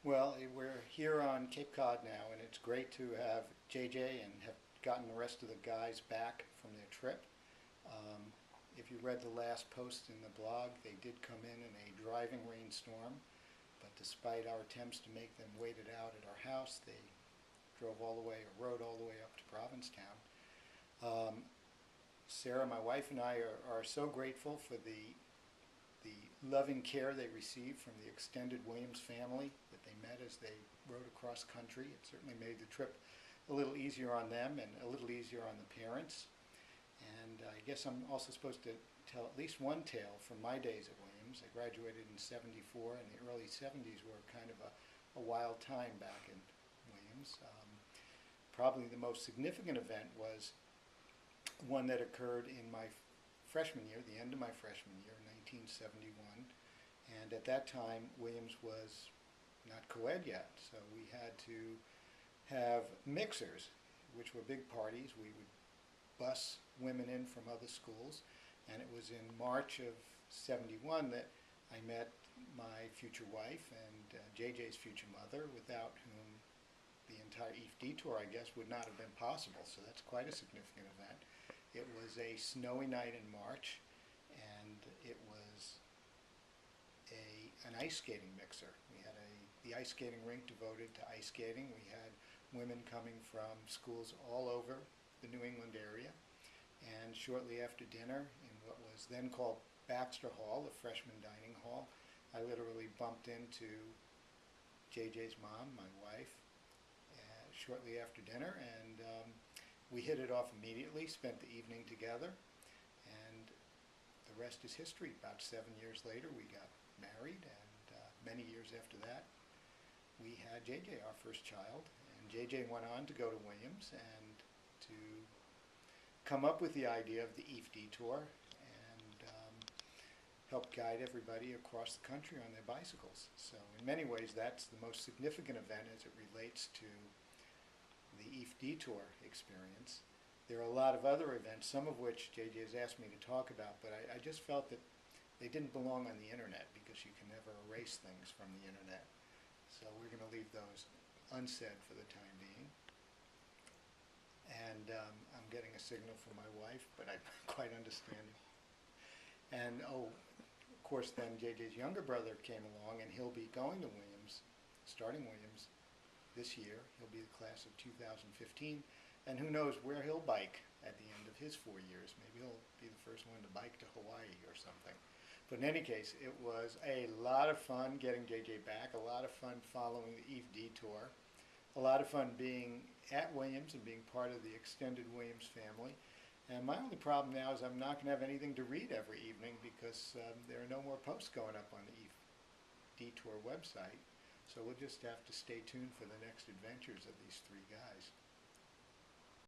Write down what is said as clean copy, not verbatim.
Well, we're here on Cape Cod now, and it's great to have JJ and have gotten the rest of the guys back from their trip. Um, if you read the last post in the blog, they did come in a driving rainstorm, but despite our attempts to make them wait it out at our house, they drove all the way, or rode all the way up to Provincetown. Um, Sarah, my wife, and I are so grateful for the loving care they received from the extended Williams family that they met as they rode across country. It certainly made the trip a little easier on them and a little easier on the parents. And I guess I'm also supposed to tell at least one tale from my days at Williams. I graduated in '74, and the early '70s were kind of a wild time back in Williams. Probably the most significant event was one that occurred in my freshman year, the end of my freshman year, 1971. And at that time, Williams was not co-ed yet, so we had to have mixers, which were big parties. We would bus women in from other schools, and it was in March of '71 that I met my future wife and JJ's future mother, without whom the entire ephdetour, I guess, would not have been possible. So that's quite a significant event. It was a snowy night in March, and it was an ice skating mixer. We had the ice skating rink devoted to ice skating. We had women coming from schools all over the New England area. And shortly after dinner, in what was then called Baxter Hall, the freshman dining hall, I literally bumped into JJ's mom, my wife, shortly after dinner, and we hit it off immediately, spent the evening together, and the rest is history. About 7 years later, we got married, and many years after that, we had JJ, our first child, and JJ went on to go to Williams and to come up with the idea of the ephdetour and help guide everybody across the country on their bicycles. So in many ways, that's the most significant event as it relates to the ephdetour experience. There are a lot of other events, some of which JJ has asked me to talk about, but I just felt that they didn't belong on the internet because you can never erase things from the internet. So we're going to leave those unsaid for the time being. And I'm getting a signal from my wife, but I quite understand it. And of course then JJ's younger brother came along, and he'll be going to Williams, starting Williams this year. He'll be the class of 2015, and who knows where he'll bike at the end of his 4 years. Maybe he'll be the first one to bike to Hawaii or something. But in any case, it was a lot of fun getting JJ back, a lot of fun following the ephdetour, a lot of fun being at Williams and being part of the extended Williams family. And my only problem now is I'm not going to have anything to read every evening because there are no more posts going up on the ephdetour website. So we'll just have to stay tuned for the next adventures of these three guys.